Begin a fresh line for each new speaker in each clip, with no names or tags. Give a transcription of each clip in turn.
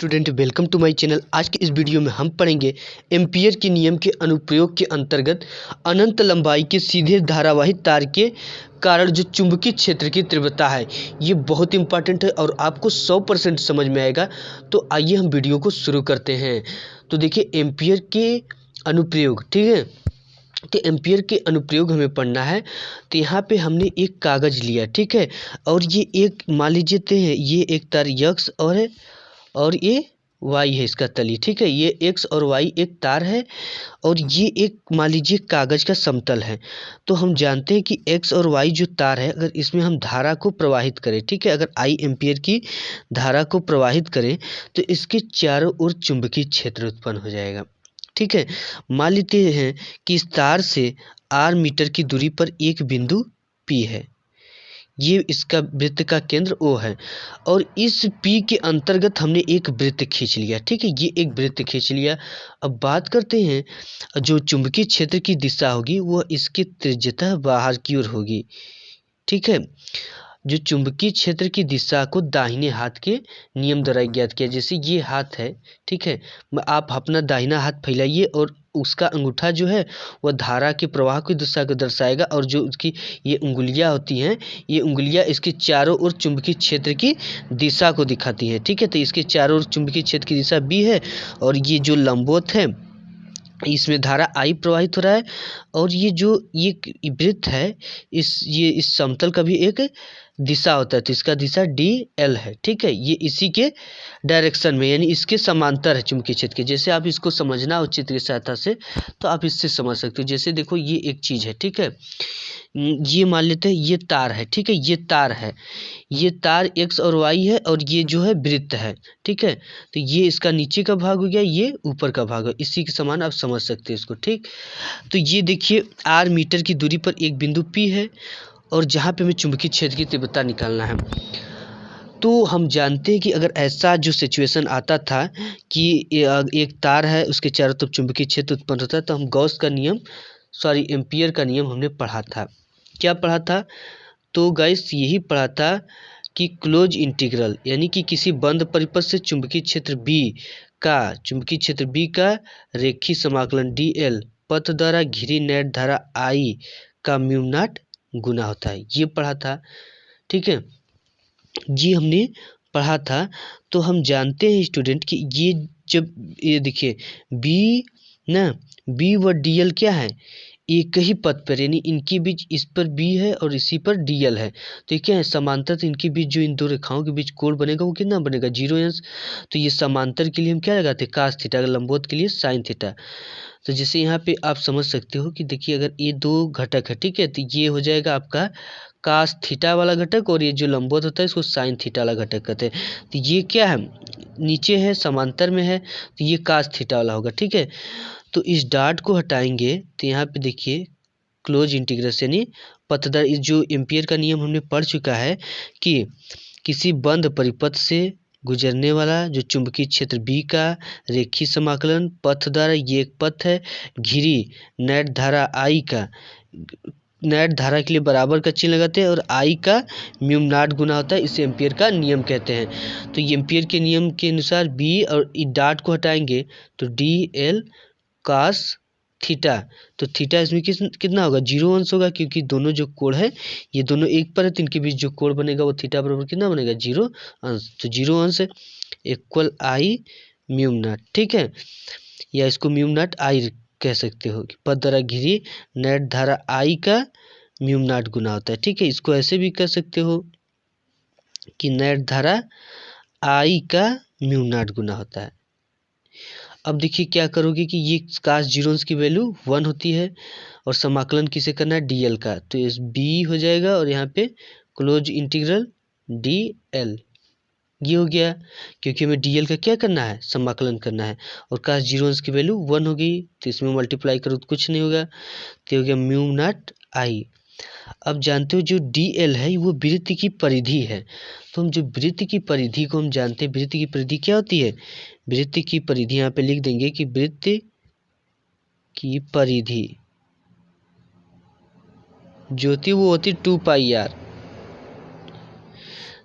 Student, welcome to my channel. आज के इस वीडियो में हम पढ़ेंगे एम्पीयर के नियम के अनुप्रयोग के अंतर्गत अनंत लंबाई के सीधे धारावाही तार के कारण जो चुंबकीय क्षेत्र की तीव्रता है, ये बहुत इंपॉर्टेंट है और आपको 100% समझ में आएगा। तो आइए हम वीडियो को शुरू करते हैं। तो देखिए एम्पीयर के अनुप्रयोग, ठीक है। तो एम्पीयर के अनुप्रयोग हमें पढ़ना है। तो यहाँ पे हमने एक कागज़ लिया, ठीक है, और ये एक मान लीजिए हैं, ये एक तार यक्स और ये वाई है इसका तली, ठीक है। ये एक्स और वाई एक तार है और ये एक मान लीजिए कागज़ का समतल है। तो हम जानते हैं कि एक्स और वाई जो तार है, अगर इसमें हम धारा को प्रवाहित करें, ठीक है, अगर आई एम्पीयर की धारा को प्रवाहित करें तो इसके चारों ओर चुंबकीय क्षेत्र उत्पन्न हो जाएगा, ठीक है। मान लेते हैं कि इस तार से आर मीटर की दूरी पर एक बिंदु पी है, ये इसका वृत्त का केंद्र ओ है और इस पी के अंतर्गत हमने एक वृत्त खींच लिया, ठीक है। ये एक वृत्त खींच लिया। अब बात करते हैं जो चुंबकीय क्षेत्र की दिशा होगी वह इसके त्रिज्यतः बाहर की ओर होगी, ठीक है। जो चुंबकीय क्षेत्र की दिशा को दाहिने हाथ के नियम द्वारा ज्ञात किया। जैसे ये हाथ है, ठीक है, आप अपना दाहिना हाथ फैलाइए और उसका अंगूठा जो है वह धारा के प्रवाह की दिशा को दर्शाएगा और जो उसकी ये उंगलियां होती हैं, ये उंगलियां इसके चारों ओर चुंबकीय क्षेत्र की दिशा को दिखाती हैं, ठीक है। तो इसके चारों ओर चुंबकीय क्षेत्र की दिशा बी है और ये जो लंबवत है इसमें धारा आई प्रवाहित हो रहा है और ये जो ये वृत्त है इस समतल का भी एक दिशा होता है, तो इसका दिशा डी एल है, ठीक है। ये इसी के डायरेक्शन में यानी इसके समांतर है चुंबकीय क्षेत्र के। जैसे आप इसको समझना हो चित्र की सहायता से तो आप इससे समझ सकते हो। जैसे देखो ये एक चीज़ है, ठीक है, ये मान लेते हैं ये तार है, ठीक है, ये तार है, ये तार एक्स और वाई है और ये जो है वृत्त है, ठीक है। तो ये इसका नीचे का भाग हो गया, ये ऊपर का भाग है, इसी के समान आप समझ सकते हैं इसको, ठीक। तो ये देखिए आर मीटर की दूरी पर एक बिंदु पी है और जहाँ पे हमें चुंबकीय क्षेत्र की तीव्रता निकालना है। तो हम जानते हैं कि अगर ऐसा जो सिचुएशन आता था कि एक तार है उसके चारों तरफ चुंबकीय क्षेत्र उत्पन्न होता है, तो हम गॉस का नियम एम्पीयर का नियम हमने पढ़ा था। क्या पढ़ा था? तो गाइस यही पढ़ा था कि क्लोज इंटीग्रल यानी कि किसी बंद परिपथ से चुंबकीय क्षेत्र बी का रेखीय समाकलन डी एल पथ द्वारा घिरी नेट धारा आई का म्यू नॉट गुना होता है, ये पढ़ा था, ठीक है। ये हमने पढ़ा था। तो हम जानते हैं स्टूडेंट कि ये जब ये देखिए बी व डी एल क्या है, एक ही पथ पर, यानी इनके बीच इस पर बी है और इसी पर डी एल है, तो ये क्या है समांतर। तो इनके बीच जो इन दो रेखाओं के बीच कोण बनेगा वो कितना बनेगा, 0 अंश। तो ये समांतर के लिए हम क्या लगाते हैं, कास थीटा, लंबवत के लिए साइन थीटा। तो जैसे यहाँ पे आप समझ सकते हो कि देखिए अगर ये दो घटक है, ठीक है, तो ये हो जाएगा आपका कास थीटा वाला घटक और ये जो लंबवत होता है इसको साइन थीटा वाला घटक कहते हैं। तो ये क्या है, नीचे है समांतर में है, तो ये कास थीटा वाला होगा, ठीक है। तो इस डॉट को हटाएंगे तो यहाँ पे देखिए क्लोज इंटीग्रल यानी पथदर, जो एम्पीयर का नियम हमने पढ़ चुका है कि किसी बंद परिपथ से गुजरने वाला जो चुंबकीय क्षेत्र बी का रेखीय समाकलन पथ द्वारा, ये एक पथ है, घिरी नेट धारा आई का, नेट धारा के लिए बराबर का चिन्ह लगाते हैं और आई का म्यू नॉट गुना होता है, इसे एम्पीयर का नियम कहते हैं। तो ये एम्पीयर के नियम के अनुसार बी और ई डॉट को हटाएंगे तो डी एल कास थीटा, तो थीटा इसमें कितना होगा, 0 अंश होगा, क्योंकि दोनों जो कोण है ये दोनों एक पर है, तो इनके बीच जो कोण बनेगा वो थीटा बराबर कितना बनेगा, 0 अंश। तो 0 अंश इक्वल आई म्यू नॉट, ठीक है, या इसको म्यू नॉट आई कह सकते हो कि पथ द्वारा घिरी नेट धारा आई का म्यू नॉट गुना होता है, ठीक है। इसको ऐसे भी कह सकते हो कि नेट धारा आई का म्यू नॉट गुना होता है। अब देखिए क्या करोगे कि ये कास 0 अंश की वैल्यू 1 होती है और समाकलन किसे करना है, डी एल का, तो इस बी हो जाएगा और यहाँ पे क्लोज इंटीग्रल डी एल, ये हो गया, क्योंकि हमें डी एल का क्या करना है, समाकलन करना है, और कास 0 अंश की वैल्यू 1 होगी, तो इसमें मल्टीप्लाई करो तो कुछ नहीं होगा, तो हो गया म्यू नॉट आई। अब जानते हो जो डी एल है वो वृत्त की परिधि है। तो हम जो वृत्त की परिधि को हम जानते हैं, वृत्त की परिधि क्या होती है, वृत्त की परिधि यहाँ पे लिख देंगे कि वृत्त की परिधि जो होती है वो होती है 2 पाई आर।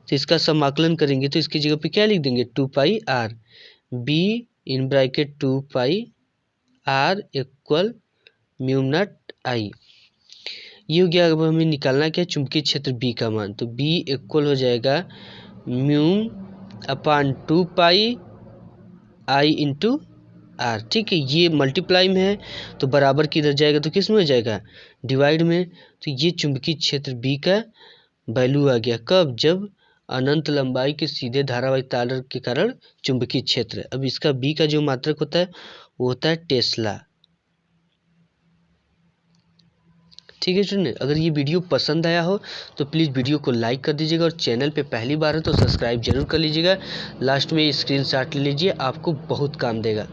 तो इसका समाकलन करेंगे तो इसकी जगह पे क्या लिख देंगे, 2 pi r, b in bracket 2 pi r equal mu not I. ये हो गया। अब हमें निकालना क्या, चुंबकीय क्षेत्र बी का मान। तो बी इक्वल हो जाएगा mu upon 2 pi I into R. ठीक है, ये मल्टीप्लाई में है तो बराबर किधर जाएगा, तो किस में हो जाएगा, डिवाइड में। तो ये चुंबकीय क्षेत्र बी का वैल्यू आ गया। कब, जब अनंत लंबाई के सीधे धारावाही तार के कारण चुंबकीय क्षेत्र। अब इसका बी का जो मात्रक होता है वो होता है टेस्ला। ठीक है स्टूडेंट, अगर ये वीडियो पसंद आया हो तो प्लीज़ वीडियो को लाइक कर दीजिएगा और चैनल पे पहली बार है तो सब्सक्राइब जरूर कर लीजिएगा। लास्ट में स्क्रीनशॉट ले लीजिए, आपको बहुत काम देगा।